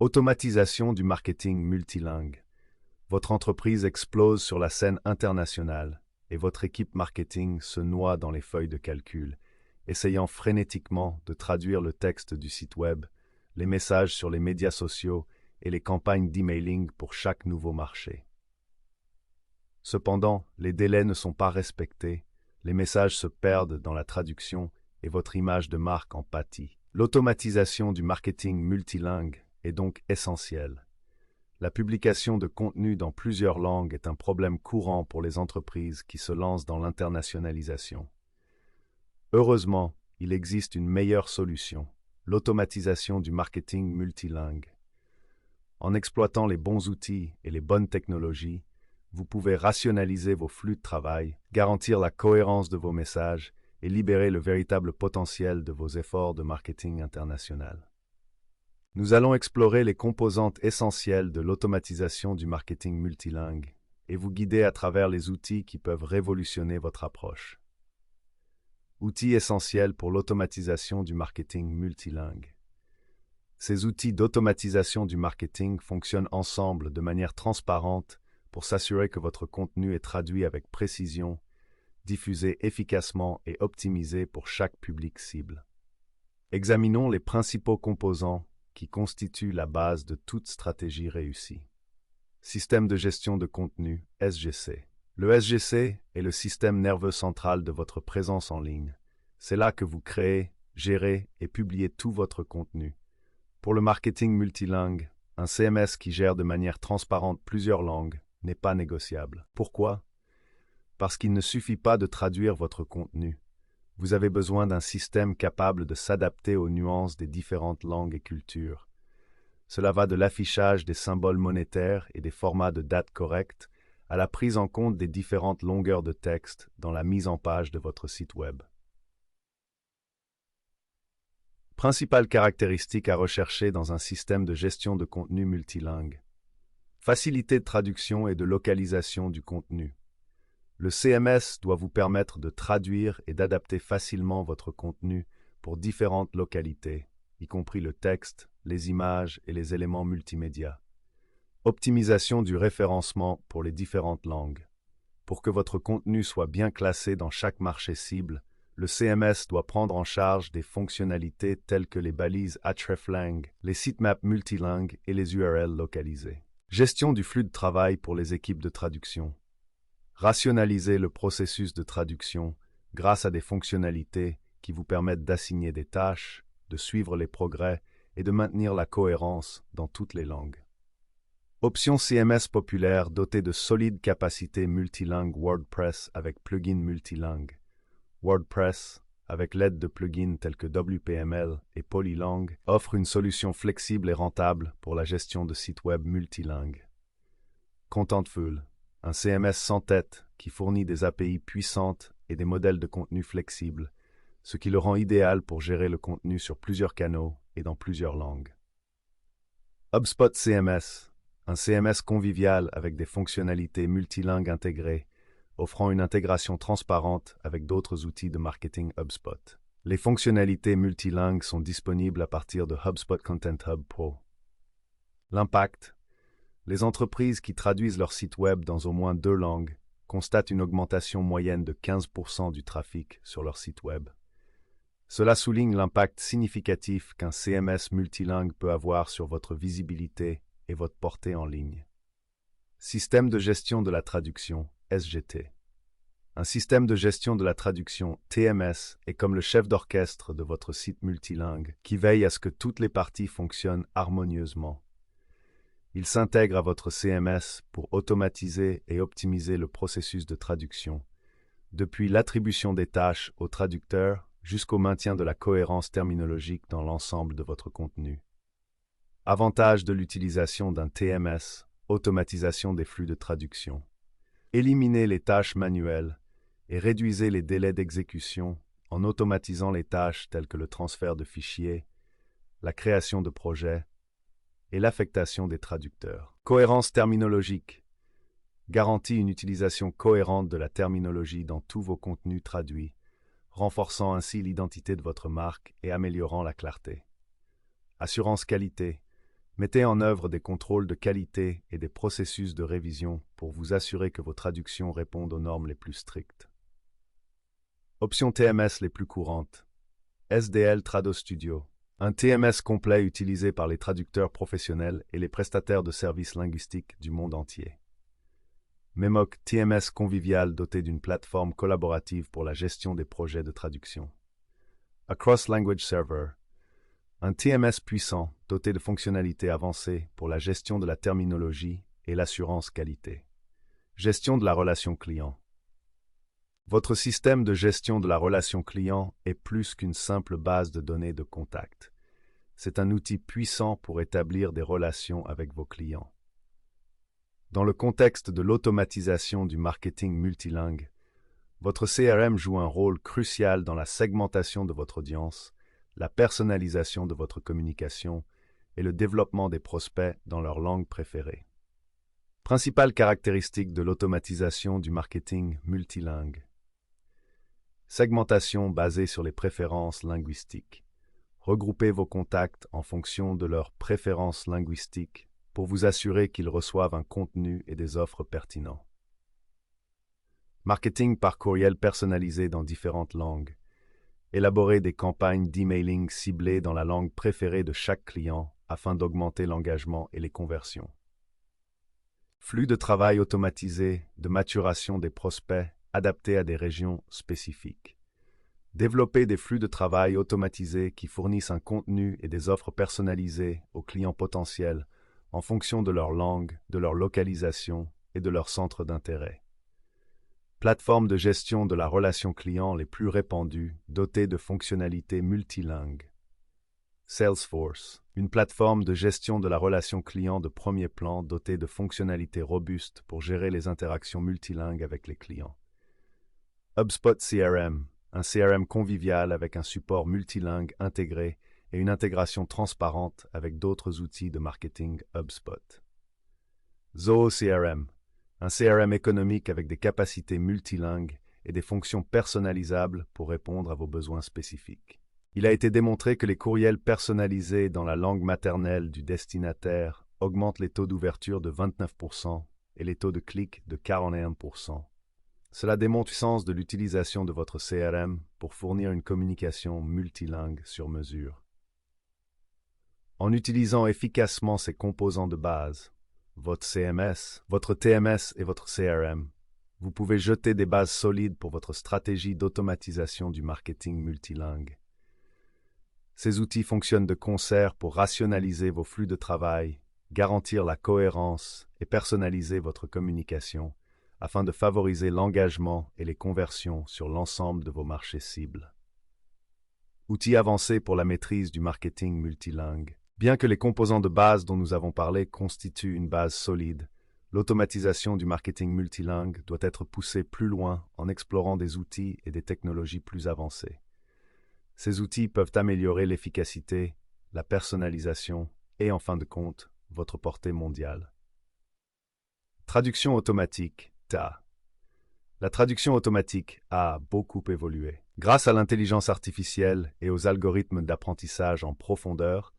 Automatisation du marketing multilingue. Votre entreprise explose sur la scène internationale et votre équipe marketing se noie dans les feuilles de calcul, essayant frénétiquement de traduire le texte du site web, les messages sur les médias sociaux et les campagnes d'emailing pour chaque nouveau marché. Cependant, les délais ne sont pas respectés, les messages se perdent dans la traduction et votre image de marque en pâtit. L'automatisation du marketing multilingue est donc essentielle. La publication de contenu dans plusieurs langues est un problème courant pour les entreprises qui se lancent dans l'internationalisation. Heureusement, il existe une meilleure solution, l'automatisation du marketing multilingue. En exploitant les bons outils et les bonnes technologies, vous pouvez rationaliser vos flux de travail, garantir la cohérence de vos messages et libérer le véritable potentiel de vos efforts de marketing international. Nous allons explorer les composantes essentielles de l'automatisation du marketing multilingue et vous guider à travers les outils qui peuvent révolutionner votre approche. Outils essentiels pour l'automatisation du marketing multilingue. Ces outils d'automatisation du marketing fonctionnent ensemble de manière transparente pour s'assurer que votre contenu est traduit avec précision, diffusé efficacement et optimisé pour chaque public cible. Examinons les principaux composants qui constituent la base de toute stratégie réussie. Système de gestion de contenu, SGC. Le SGC est le système nerveux central de votre présence en ligne. C'est là que vous créez, gérez et publiez tout votre contenu. Pour le marketing multilingue, un CMS qui gère de manière transparente plusieurs langues n'est pas négociable. Pourquoi? Parce qu'il ne suffit pas de traduire votre contenu. Vous avez besoin d'un système capable de s'adapter aux nuances des différentes langues et cultures. Cela va de l'affichage des symboles monétaires et des formats de date corrects à la prise en compte des différentes longueurs de texte dans la mise en page de votre site web. Principales caractéristiques à rechercher dans un système de gestion de contenu multilingue. Facilité de traduction et de localisation du contenu. Le CMS doit vous permettre de traduire et d'adapter facilement votre contenu pour différentes localités, y compris le texte, les images et les éléments multimédia. Optimisation du référencement pour les différentes langues. Pour que votre contenu soit bien classé dans chaque marché cible, le CMS doit prendre en charge des fonctionnalités telles que les balises hreflang, les sitemaps multilingues et les URL localisées. Gestion du flux de travail pour les équipes de traduction. Rationaliser le processus de traduction grâce à des fonctionnalités qui vous permettent d'assigner des tâches, de suivre les progrès et de maintenir la cohérence dans toutes les langues. Option CMS populaire dotée de solides capacités multilingues WordPress avec plugins multilingues. WordPress, avec l'aide de plugins tels que WPML et Polylang, offre une solution flexible et rentable pour la gestion de sites web multilingues. Contentful, un CMS sans tête qui fournit des API puissantes et des modèles de contenu flexibles, ce qui le rend idéal pour gérer le contenu sur plusieurs canaux et dans plusieurs langues. HubSpot CMS, un CMS convivial avec des fonctionnalités multilingues intégrées, offrant une intégration transparente avec d'autres outils de marketing HubSpot. Les fonctionnalités multilingues sont disponibles à partir de HubSpot Content Hub Pro. L'impact. Les entreprises qui traduisent leur site web dans au moins 2 langues constatent une augmentation moyenne de 15% du trafic sur leur site web. Cela souligne l'impact significatif qu'un CMS multilingue peut avoir sur votre visibilité et votre portée en ligne. Système de gestion de la traduction, SGT. Un système de gestion de la traduction, TMS, est comme le chef d'orchestre de votre site multilingue qui veille à ce que toutes les parties fonctionnent harmonieusement. Il s'intègre à votre CMS pour automatiser et optimiser le processus de traduction, depuis l'attribution des tâches au traducteur jusqu'au maintien de la cohérence terminologique dans l'ensemble de votre contenu. Avantage de l'utilisation d'un TMS, automatisation des flux de traduction. Éliminez les tâches manuelles et réduisez les délais d'exécution en automatisant les tâches telles que le transfert de fichiers, la création de projets et l'affectation des traducteurs. Cohérence terminologique. Garantit une utilisation cohérente de la terminologie dans tous vos contenus traduits, renforçant ainsi l'identité de votre marque et améliorant la clarté. Assurance qualité. Mettez en œuvre des contrôles de qualité et des processus de révision pour vous assurer que vos traductions répondent aux normes les plus strictes. Options TMS les plus courantes. SDL Trado Studio. Un TMS complet utilisé par les traducteurs professionnels et les prestataires de services linguistiques du monde entier. Memoc TMS convivial doté d'une plateforme collaborative pour la gestion des projets de traduction. Across Language Server. Un TMS puissant doté de fonctionnalités avancées pour la gestion de la terminologie et l'assurance qualité. Gestion de la relation client. Votre système de gestion de la relation client est plus qu'une simple base de données de contact. C'est un outil puissant pour établir des relations avec vos clients. Dans le contexte de l'automatisation du marketing multilingue, votre CRM joue un rôle crucial dans la segmentation de votre audience, la personnalisation de votre communication et le développement des prospects dans leur langue préférée. Principales caractéristiques de l'automatisation du marketing multilingue. Segmentation basée sur les préférences linguistiques. Regroupez vos contacts en fonction de leurs préférences linguistiques pour vous assurer qu'ils reçoivent un contenu et des offres pertinents. Marketing par courriel personnalisé dans différentes langues. Élaborer des campagnes d'emailing ciblées dans la langue préférée de chaque client afin d'augmenter l'engagement et les conversions. Flux de travail automatisé de maturation des prospects adaptés à des régions spécifiques. Développer des flux de travail automatisés qui fournissent un contenu et des offres personnalisées aux clients potentiels en fonction de leur langue, de leur localisation et de leur centre d'intérêt. Plateformes de gestion de la relation client les plus répandues, dotées de fonctionnalités multilingues. Salesforce, une plateforme de gestion de la relation client de premier plan dotée de fonctionnalités robustes pour gérer les interactions multilingues avec les clients. HubSpot CRM, un CRM convivial avec un support multilingue intégré et une intégration transparente avec d'autres outils de marketing HubSpot. Zoho CRM, un CRM économique avec des capacités multilingues et des fonctions personnalisables pour répondre à vos besoins spécifiques. Il a été démontré que les courriels personnalisés dans la langue maternelle du destinataire augmentent les taux d'ouverture de 29% et les taux de clic de 41%. Cela démontre la puissance de l'utilisation de votre CRM pour fournir une communication multilingue sur mesure. En utilisant efficacement ces composants de base, votre CMS, votre TMS et votre CRM, vous pouvez jeter des bases solides pour votre stratégie d'automatisation du marketing multilingue. Ces outils fonctionnent de concert pour rationaliser vos flux de travail, garantir la cohérence et personnaliser votre communication afin de favoriser l'engagement et les conversions sur l'ensemble de vos marchés cibles. Outils avancés pour la maîtrise du marketing multilingue. Bien que les composants de base dont nous avons parlé constituent une base solide, l'automatisation du marketing multilingue doit être poussée plus loin en explorant des outils et des technologies plus avancées. Ces outils peuvent améliorer l'efficacité, la personnalisation et, en fin de compte, votre portée mondiale. Traduction automatique, TA. La traduction automatique a beaucoup évolué. Grâce à l'intelligence artificielle et aux algorithmes d'apprentissage en profondeur,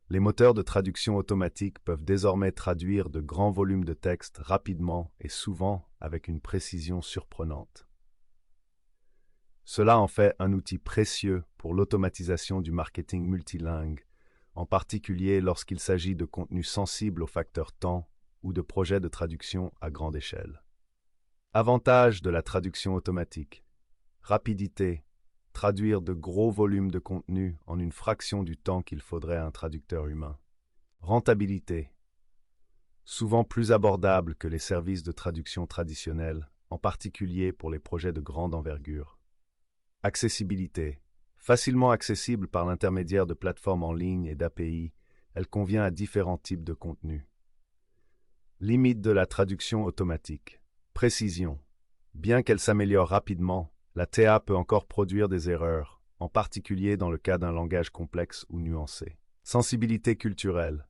les moteurs de traduction automatique peuvent désormais traduire de grands volumes de texte rapidement et souvent avec une précision surprenante. Cela en fait un outil précieux pour l'automatisation du marketing multilingue, en particulier lorsqu'il s'agit de contenus sensibles au facteur temps ou de projets de traduction à grande échelle. Avantages de la traduction automatique. Rapidité. Traduire de gros volumes de contenu en une fraction du temps qu'il faudrait à un traducteur humain. Rentabilité. Souvent plus abordable que les services de traduction traditionnels, en particulier pour les projets de grande envergure. Accessibilité. Facilement accessible par l'intermédiaire de plateformes en ligne et d'API, elle convient à différents types de contenus. Limite de la traduction automatique. Précision. Bien qu'elle s'améliore rapidement, la TA peut encore produire des erreurs, en particulier dans le cas d'un langage complexe ou nuancé. Sensibilité culturelle.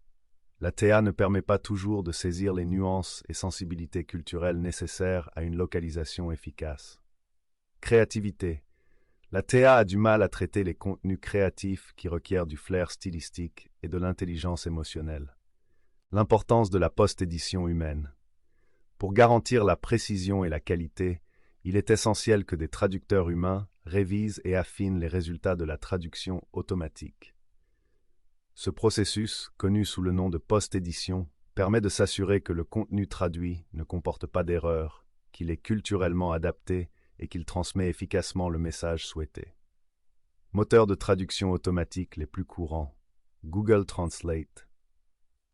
La TA ne permet pas toujours de saisir les nuances et sensibilités culturelles nécessaires à une localisation efficace. Créativité. La TA a du mal à traiter les contenus créatifs qui requièrent du flair stylistique et de l'intelligence émotionnelle. L'importance de la post-édition humaine. Pour garantir la précision et la qualité, il est essentiel que des traducteurs humains révisent et affinent les résultats de la traduction automatique. Ce processus, connu sous le nom de post-édition, permet de s'assurer que le contenu traduit ne comporte pas d'erreurs, qu'il est culturellement adapté et qu'il transmet efficacement le message souhaité. Moteurs de traduction automatique les plus courants. Google Translate.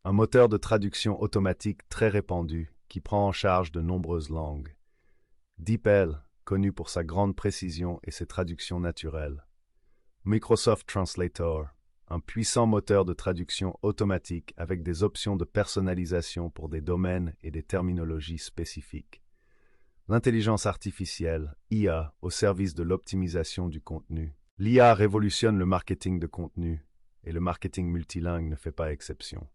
Un moteur de traduction automatique très répandu qui prend en charge de nombreuses langues. DeepL, connu pour sa grande précision et ses traductions naturelles. Microsoft Translator, un puissant moteur de traduction automatique avec des options de personnalisation pour des domaines et des terminologies spécifiques. L'intelligence artificielle, IA, au service de l'optimisation du contenu. L'IA révolutionne le marketing de contenu, et le marketing multilingue ne fait pas exception.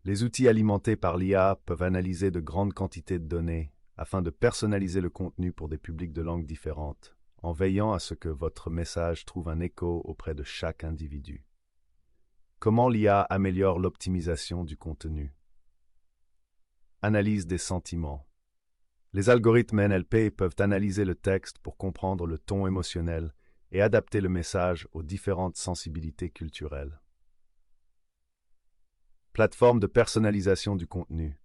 Les outils alimentés par l'IA peuvent analyser de grandes quantités de données afin de personnaliser le contenu pour des publics de langues différentes, en veillant à ce que votre message trouve un écho auprès de chaque individu. Comment l'IA améliore l'optimisation du contenu? Analyse des sentiments. Les algorithmes NLP peuvent analyser le texte pour comprendre le ton émotionnel et adapter le message aux différentes sensibilités culturelles. Plateforme de personnalisation du contenu.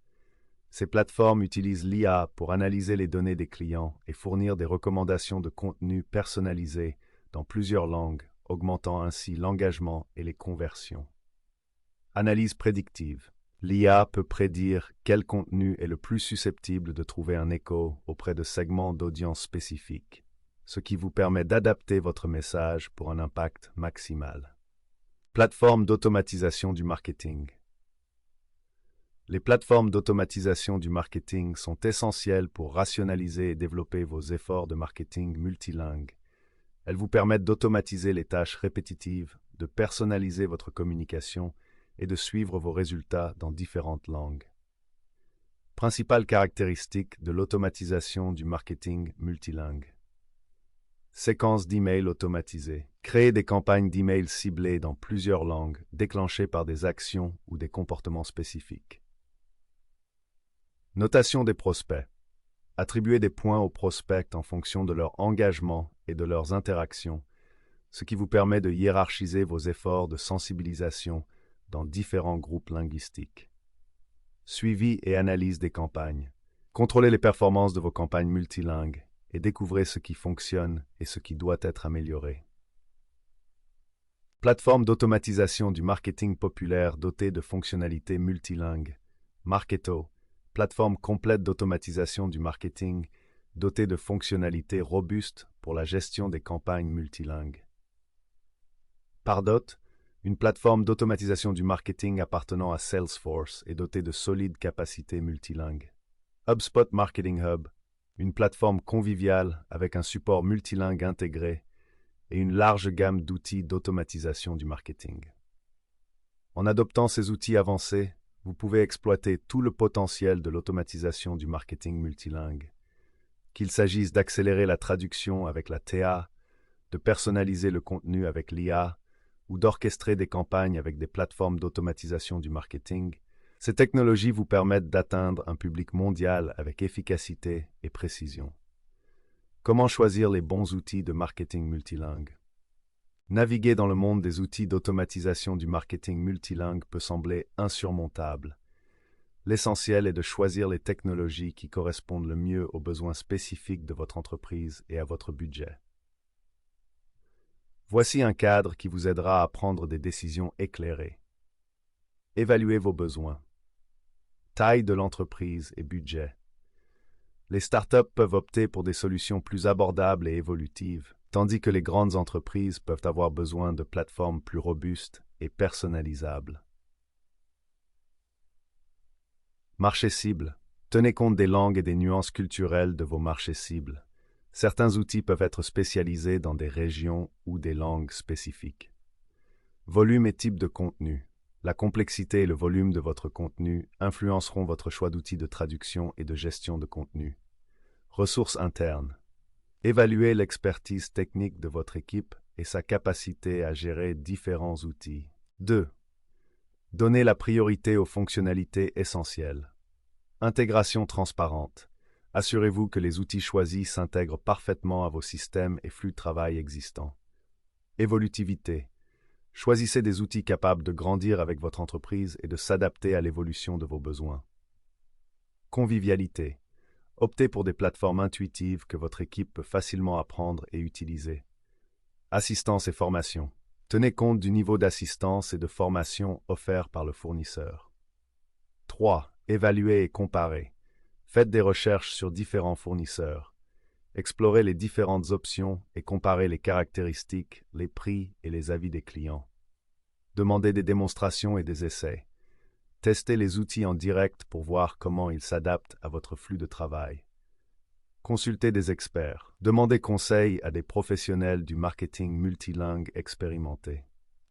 Ces plateformes utilisent l'IA pour analyser les données des clients et fournir des recommandations de contenu personnalisées dans plusieurs langues, augmentant ainsi l'engagement et les conversions. Analyse prédictive. L'IA peut prédire quel contenu est le plus susceptible de trouver un écho auprès de segments d'audience spécifiques, ce qui vous permet d'adapter votre message pour un impact maximal. Plateforme d'automatisation du marketing. Les plateformes d'automatisation du marketing sont essentielles pour rationaliser et développer vos efforts de marketing multilingue. Elles vous permettent d'automatiser les tâches répétitives, de personnaliser votre communication et de suivre vos résultats dans différentes langues. Principales caractéristiques de l'automatisation du marketing multilingue. Séquence d'emails automatisées. Créer des campagnes d'emails ciblées dans plusieurs langues, déclenchées par des actions ou des comportements spécifiques. Notation des prospects. Attribuer des points aux prospects en fonction de leur engagement et de leurs interactions, ce qui vous permet de hiérarchiser vos efforts de sensibilisation dans différents groupes linguistiques. Suivi et analyse des campagnes. Contrôlez les performances de vos campagnes multilingues et découvrez ce qui fonctionne et ce qui doit être amélioré. Plateforme d'automatisation du marketing populaire dotée de fonctionnalités multilingues. Marketo, plateforme complète d'automatisation du marketing dotée de fonctionnalités robustes pour la gestion des campagnes multilingues. Pardot, une plateforme d'automatisation du marketing appartenant à Salesforce et dotée de solides capacités multilingues. HubSpot Marketing Hub, une plateforme conviviale avec un support multilingue intégré et une large gamme d'outils d'automatisation du marketing. En adoptant ces outils avancés, vous pouvez exploiter tout le potentiel de l'automatisation du marketing multilingue. Qu'il s'agisse d'accélérer la traduction avec la TA, de personnaliser le contenu avec l'IA, ou d'orchestrer des campagnes avec des plateformes d'automatisation du marketing, ces technologies vous permettent d'atteindre un public mondial avec efficacité et précision. Comment choisir les bons outils de marketing multilingue? Naviguer dans le monde des outils d'automatisation du marketing multilingue peut sembler insurmontable. L'essentiel est de choisir les technologies qui correspondent le mieux aux besoins spécifiques de votre entreprise et à votre budget. Voici un cadre qui vous aidera à prendre des décisions éclairées. Évaluez vos besoins. Taille de l'entreprise et budget. Les startups peuvent opter pour des solutions plus abordables et évolutives, tandis que les grandes entreprises peuvent avoir besoin de plateformes plus robustes et personnalisables. Marché cible. Tenez compte des langues et des nuances culturelles de vos marchés cibles. Certains outils peuvent être spécialisés dans des régions ou des langues spécifiques. Volume et type de contenu. La complexité et le volume de votre contenu influenceront votre choix d'outils de traduction et de gestion de contenu. Ressources internes. Évaluez l'expertise technique de votre équipe et sa capacité à gérer différents outils. 2. Donnez la priorité aux fonctionnalités essentielles. Intégration transparente. Assurez-vous que les outils choisis s'intègrent parfaitement à vos systèmes et flux de travail existants. Évolutivité. Choisissez des outils capables de grandir avec votre entreprise et de s'adapter à l'évolution de vos besoins. Convivialité. Optez pour des plateformes intuitives que votre équipe peut facilement apprendre et utiliser. Assistance et formation. Tenez compte du niveau d'assistance et de formation offert par le fournisseur. 3. Évaluez et comparez. Faites des recherches sur différents fournisseurs. Explorez les différentes options et comparez les caractéristiques, les prix et les avis des clients. Demandez des démonstrations et des essais. Testez les outils en direct pour voir comment ils s'adaptent à votre flux de travail. Consultez des experts. Demandez conseil à des professionnels du marketing multilingue expérimentés.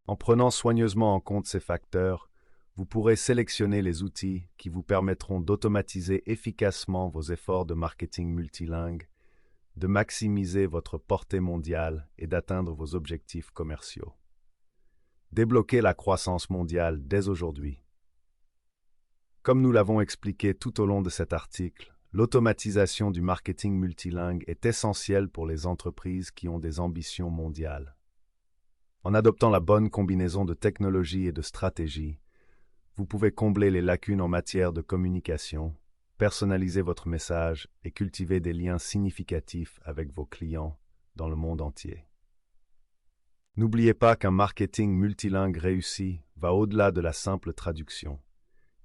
En prenant soigneusement en compte ces facteurs, vous pourrez sélectionner les outils qui vous permettront d'automatiser efficacement vos efforts de marketing multilingue, de maximiser votre portée mondiale et d'atteindre vos objectifs commerciaux. Débloquez la croissance mondiale dès aujourd'hui. Comme nous l'avons expliqué tout au long de cet article, l'automatisation du marketing multilingue est essentielle pour les entreprises qui ont des ambitions mondiales. En adoptant la bonne combinaison de technologie et de stratégie, vous pouvez combler les lacunes en matière de communication, personnaliser votre message et cultiver des liens significatifs avec vos clients dans le monde entier. N'oubliez pas qu'un marketing multilingue réussi va au-delà de la simple traduction.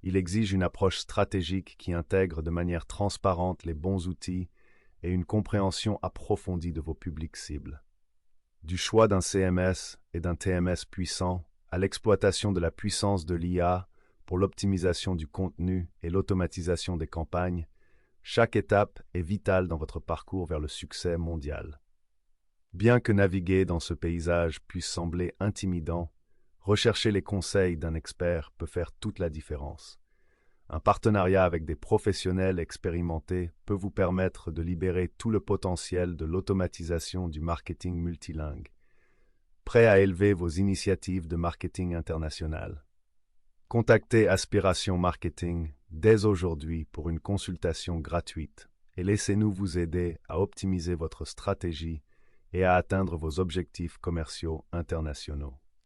Il exige une approche stratégique qui intègre de manière transparente les bons outils et une compréhension approfondie de vos publics cibles. Du choix d'un CMS et d'un TMS puissant à l'exploitation de la puissance de l'IA pour l'optimisation du contenu et l'automatisation des campagnes, chaque étape est vitale dans votre parcours vers le succès mondial. Bien que naviguer dans ce paysage puisse sembler intimidant, rechercher les conseils d'un expert peut faire toute la différence. Un partenariat avec des professionnels expérimentés peut vous permettre de libérer tout le potentiel de l'automatisation du marketing multilingue. Prêt à élever vos initiatives de marketing international. Contactez Aspiration Marketing dès aujourd'hui pour une consultation gratuite et laissez-nous vous aider à optimiser votre stratégie et à atteindre vos objectifs commerciaux internationaux.